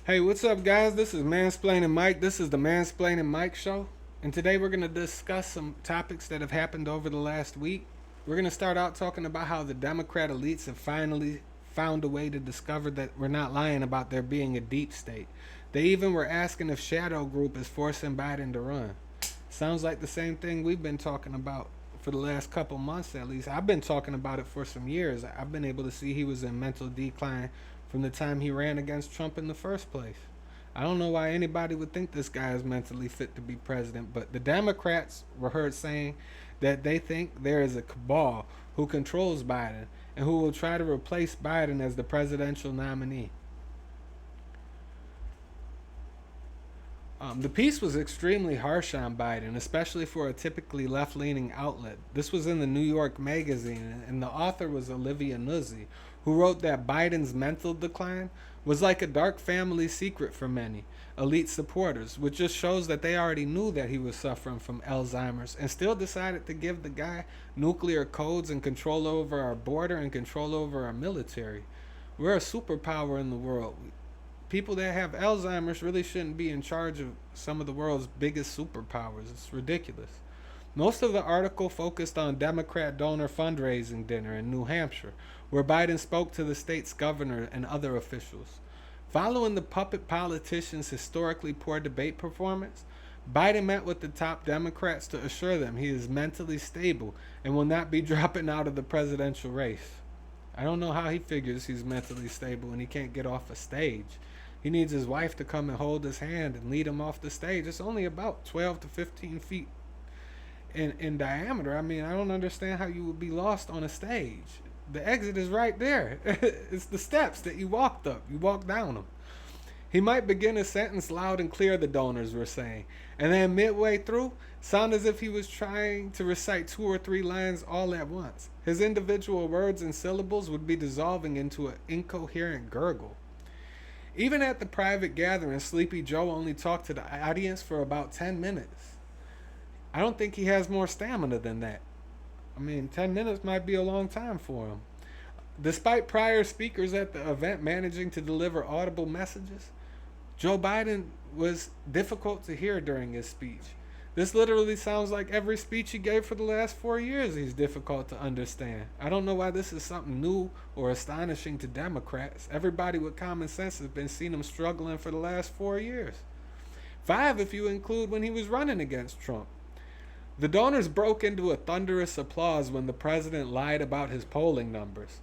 Hey, what's up, guys? This is Mansplaining Mike. This is the Mansplaining Mike Show. And today we're going to discuss some topics that have happened over the last week. We're going to start out talking about how the Democrat elites have finally found a way to discover that we're not lying about there being a deep state. They even were asking if Shadow Group is forcing Biden to run. Sounds like the same thing we've been talking about for the last couple months at least. I've been talking about it for some years. I've been able to see he was in mental decline from the time he ran against Trump in the first place. I don't know why anybody would think this guy is mentally fit to be president, but the Democrats were heard saying that they think there is a cabal who controls Biden and who will try to replace Biden as the presidential nominee. The piece was extremely harsh on Biden, especially for a typically left leaning outlet. This was in the New York Magazine, and the author was Olivia Nuzzi, who wrote that Biden's mental decline was like a dark family secret for many elite supporters, which just shows that they already knew that he was suffering from Alzheimer's and still decided to give the guy nuclear codes and control over our border and control over our military. We're a superpower in the world. People that have Alzheimer's really shouldn't be in charge of some of the world's biggest superpowers. It's ridiculous. Most of the article focused on Democrat donor fundraising dinner in New Hampshire, where Biden spoke to the state's governor and other officials. Following the puppet politician's historically poor debate performance, Biden met with the top Democrats to assure them he is mentally stable and will not be dropping out of the presidential race. I don't know how he figures he's mentally stable and he can't get off a stage. He needs his wife to come and hold his hand and lead him off the stage. It's only about 12 to 15 feet in diameter. I mean, I don't understand how you would be lost on a stage. The exit is right there. It's the steps that you walked up. You walked down them. He might begin a sentence loud and clear, the donors were saying, and then midway through, sound as if he was trying to recite two or three lines all at once. His individual words and syllables would be dissolving into an incoherent gurgle. Even at the private gathering, Sleepy Joe only talked to the audience for about 10 minutes. I don't think he has more stamina than that. I mean, 10 minutes might be a long time for him. Despite prior speakers at the event managing to deliver audible messages, Joe Biden was difficult to hear during his speech. This literally sounds like every speech he gave for the last 4 years he's difficult to understand. I don't know why this is something new or astonishing to Democrats. Everybody with common sense has been seeing him struggling for the last 4 years. 5 if you include when he was running against Trump. The donors broke into a thunderous applause when the president lied about his polling numbers.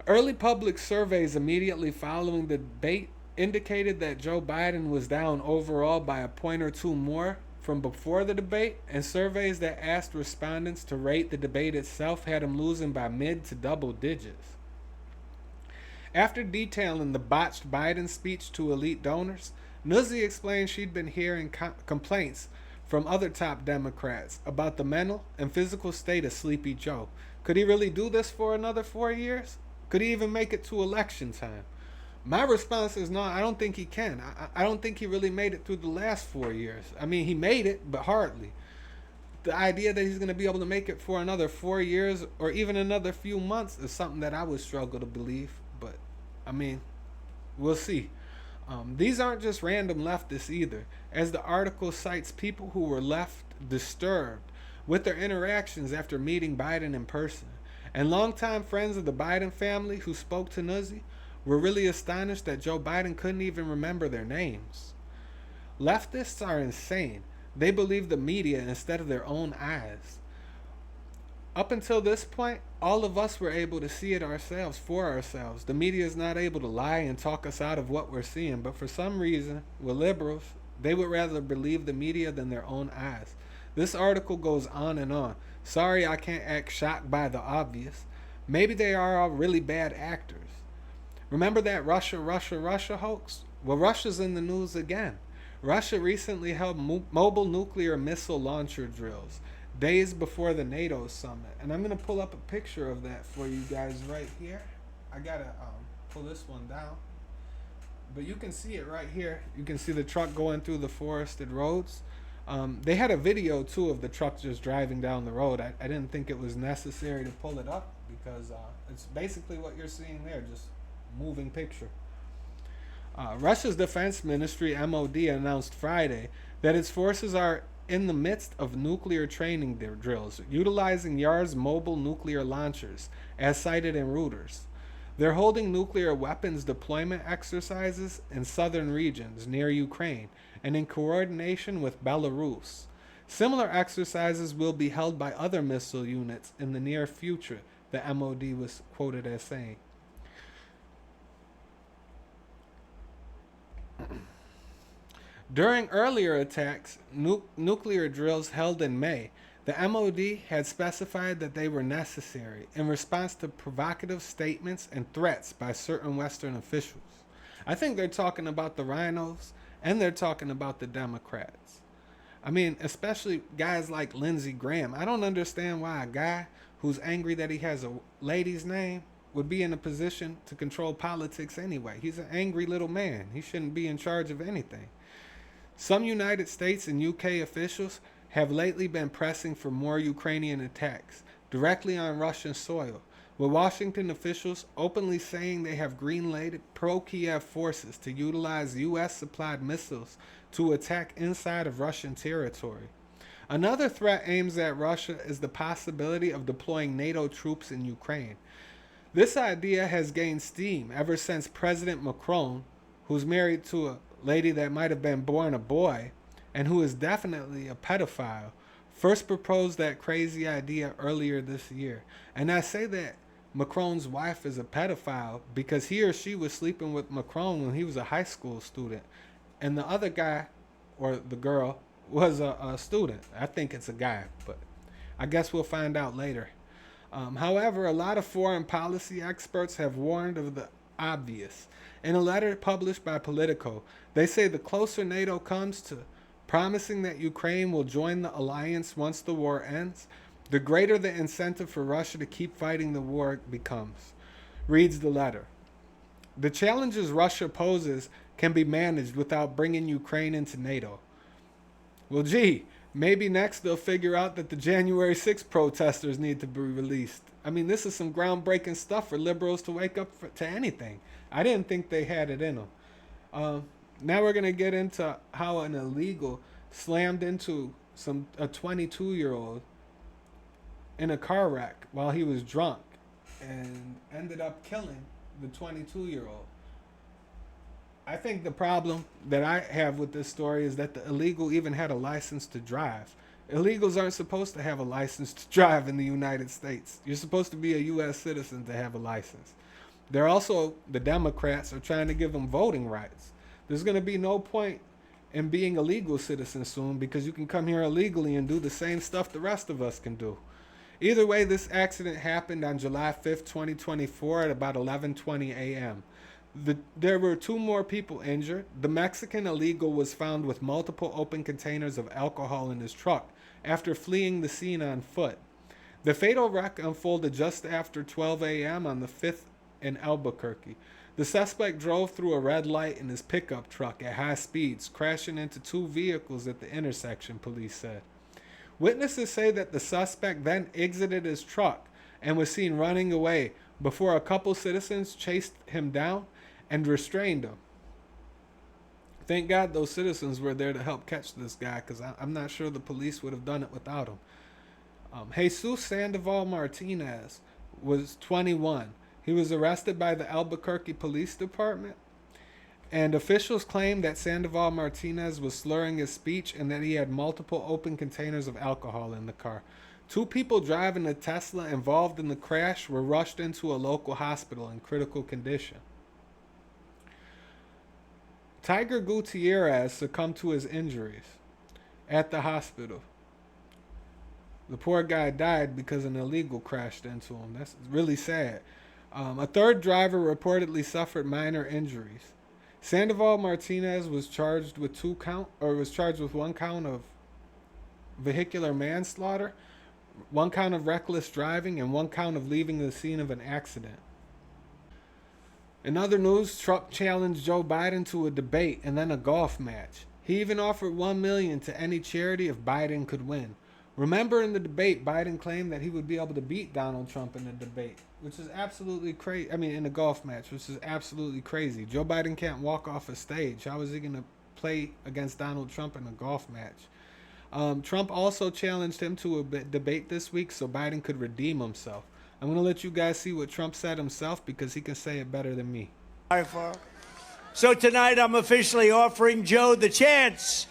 Early public surveys immediately following the debate indicated that Joe Biden was down overall by a point or two more from before the debate, and surveys that asked respondents to rate the debate itself had him losing by mid to double digits. After detailing the botched Biden speech to elite donors, Nuzzi explained she'd been hearing complaints from other top Democrats about the mental and physical state of Sleepy Joe. Could he really do this for another 4 years? Could he even make it to election time? My response is no, I don't think he can. I don't think he really made it through the last 4 years. I mean, he made it, but hardly. The idea that he's going to be able to make it for another 4 years or even another few months is something that I would struggle to believe. But, I mean, we'll see. These aren't just random leftists either, as the article cites people who were left disturbed with their interactions after meeting Biden in person. And longtime friends of the Biden family who spoke to Nuzzi were really astonished that Joe Biden couldn't even remember their names. Leftists are insane. They believe the media instead of their own eyes. Up until this point, all of us were able to see it ourselves for ourselves. The media is not able to lie and talk us out of what we're seeing, but for some reason, with liberals, they would rather believe the media than their own eyes. This article goes on and on. Sorry I can't act shocked by the obvious. Maybe they are all really bad actors. Remember that Russia hoax? Well, Russia's in the news again. Russia recently held mobile nuclear missile launcher drills days before the NATO summit. And I'm going to pull up a picture of that for you guys right here. I got to pull this one down. But you can see it right here. You can see the truck going through the forested roads. They had a video, too, of the truck just driving down the road. I didn't think it was necessary to pull it up because it's basically what you're seeing there, just moving picture. Russia's Defense Ministry, MOD, announced Friday that its forces are in the midst of nuclear training drills, utilizing Yar's mobile nuclear launchers, as cited in Reuters. They're holding nuclear weapons deployment exercises in southern regions near Ukraine and in coordination with Belarus. Similar exercises will be held by other missile units in the near future, the MOD was quoted as saying. During earlier attacks, nuclear drills held in May, the MOD had specified that they were necessary in response to provocative statements and threats by certain Western officials. I think they're talking about the rhinos and they're talking about the Democrats. I mean, especially guys like Lindsey Graham. I don't understand why a guy who's angry that he has a lady's name would be in a position to control politics anyway. He's an angry little man. He shouldn't be in charge of anything. Some United States and UK officials have lately been pressing for more Ukrainian attacks directly on Russian soil, with Washington officials openly saying they have green-lighted pro-Kiev forces to utilize U.S.-supplied missiles to attack inside of Russian territory. Another threat aims at Russia is the possibility of deploying NATO troops in Ukraine. This idea has gained steam ever since President Macron, who's married to a lady that might have been born a boy, and who is definitely a pedophile, first proposed that crazy idea earlier this year. And I say that Macron's wife is a pedophile because he or she was sleeping with Macron when he was a high school student, and the other guy, or the girl, was a student. I think it's a guy, but I guess we'll find out later. However, a lot of foreign policy experts have warned of the obvious. In a letter published by Politico, they say the closer NATO comes to promising that Ukraine will join the alliance once the war ends, the greater the incentive for Russia to keep fighting the war becomes. Reads the letter. The challenges Russia poses can be managed without bringing Ukraine into NATO. Well, gee, maybe next they'll figure out that the January 6th protesters need to be released. I mean, this is some groundbreaking stuff for liberals to wake up to anything. I didn't think they had it in them. Now we're going to get into how an illegal slammed into a 22-year-old in a car wreck while he was drunk and ended up killing the 22-year-old. I think the problem that I have with this story is that the illegal even had a license to drive. Illegals aren't supposed to have a license to drive in the United States. You're supposed to be a U.S. citizen to have a license. They're also, the Democrats are trying to give them voting rights. There's going to be no point in being a legal citizen soon because you can come here illegally and do the same stuff the rest of us can do. Either way, this accident happened on July 5th, 2024 at about 11:20 a.m. There were 2 more people injured. The Mexican illegal was found with multiple open containers of alcohol in his truck after fleeing the scene on foot. The fatal wreck unfolded just after 12 a.m. on the 5th in Albuquerque. The suspect drove through a red light in his pickup truck at high speeds, crashing into 2 vehicles at the intersection, police said. Witnesses say that the suspect then exited his truck and was seen running away before a couple citizens chased him down and restrained him. Thank God those citizens were there to help catch this guy because I'm not sure the police would have done it without him. Jesus Sandoval Martinez was 21. He was arrested by the Albuquerque Police Department, and officials claimed that Sandoval Martinez was slurring his speech and that he had multiple open containers of alcohol in the car. 2 people driving a Tesla involved in the crash were rushed into a local hospital in critical condition. Tiger Gutierrez succumbed to his injuries at the hospital. The poor guy died because an illegal crashed into him. That's really sad. A third driver reportedly suffered minor injuries. Sandoval Martinez was charged with 1 count of vehicular manslaughter, 1 count of reckless driving, and 1 count of leaving the scene of an accident. In other news, Trump challenged Joe Biden to a debate and then a golf match. He even offered $1 million to any charity if Biden could win. Remember in the debate, Biden claimed that he would be able to beat Donald Trump in the debate, which is absolutely crazy. I mean, in the golf match, which is absolutely crazy. Joe Biden can't walk off a stage. How is he going to play against Donald Trump in a golf match? Trump also challenged him to a debate this week so Biden could redeem himself. I'm going to let you guys see what Trump said himself because he can say it better than me. So tonight I'm officially offering Joe the chance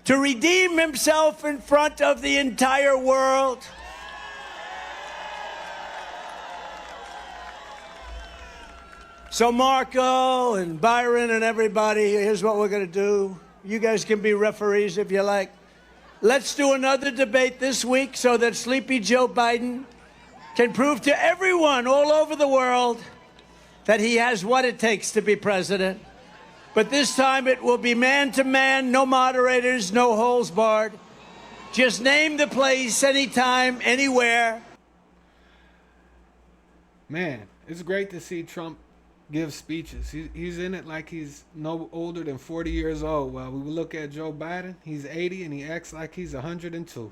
to redeem himself in front of the entire world. So Marco and Byron and everybody, here's what we're going to do. You guys can be referees if you like. Let's do another debate this week so that Sleepy Joe Biden can prove to everyone all over the world that he has what it takes to be president. But this time it will be man to man, no moderators, no holes barred. Just name the place, anytime, anywhere. Man, it's great to see Trump give speeches. He's in it like he's no older than 40 years old. While we look at Joe Biden, he's 80 and he acts like he's 102.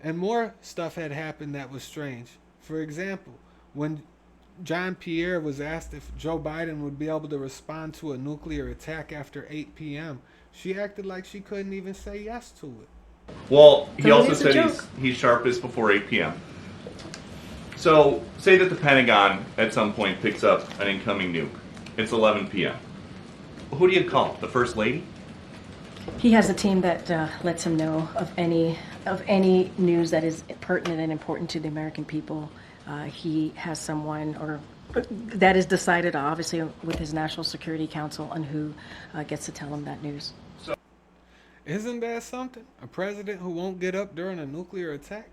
And more stuff had happened that was strange. For example, when John Pierre was asked if Joe Biden would be able to respond to a nuclear attack after 8 p.m., she acted like she couldn't even say yes to it. Well, he also said he's sharpest before 8 p.m. So, say that the Pentagon at some point picks up an incoming nuke. It's 11 p.m. Who do you call? The First Lady? He has a team that lets him know of any news that is pertinent and important to the American people. He has someone or that is decided, obviously, with his National Security Council on who gets to tell him that news. Isn't that something? A president who won't get up during a nuclear attack?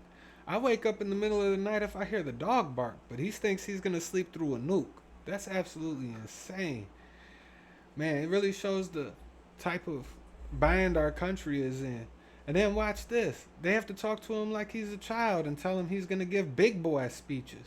I wake up in the middle of the night if I hear the dog bark, but he thinks he's going to sleep through a nuke. That's absolutely insane. Man, it really shows the type of bind our country is in. And then watch this. They have to talk to him like he's a child and tell him he's going to give big boy speeches.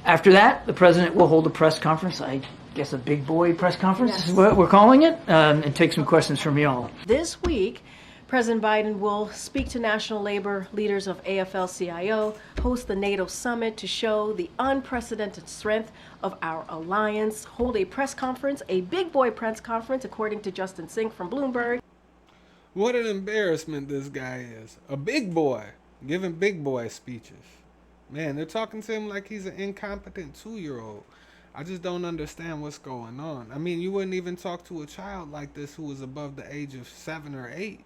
After that, the president will hold a press conference. I guess a big boy press conference is what we're calling it, and take some questions from y'all. This week, President Biden will speak to national labor leaders of AFL-CIO, host the NATO summit to show the unprecedented strength of our alliance, hold a press conference, a big boy press conference, according to Justin Sink from Bloomberg. What an embarrassment this guy is. A big boy giving big boy speeches. Man, they're talking to him like he's an incompetent 2-year-old. I just don't understand what's going on. I mean, you wouldn't even talk to a child like this who was above the age of 7 or 8.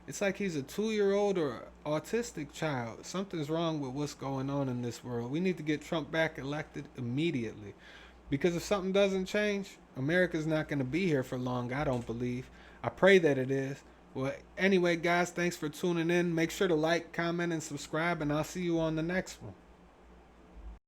It's like he's a 2-year-old or autistic child. Something's wrong with what's going on in this world. We need to get Trump back elected immediately. Because if something doesn't change, America's not going to be here for long, I don't believe. I pray that it is. Well, anyway, guys, thanks for tuning in. Make sure to like, comment, and subscribe, and I'll see you on the next one.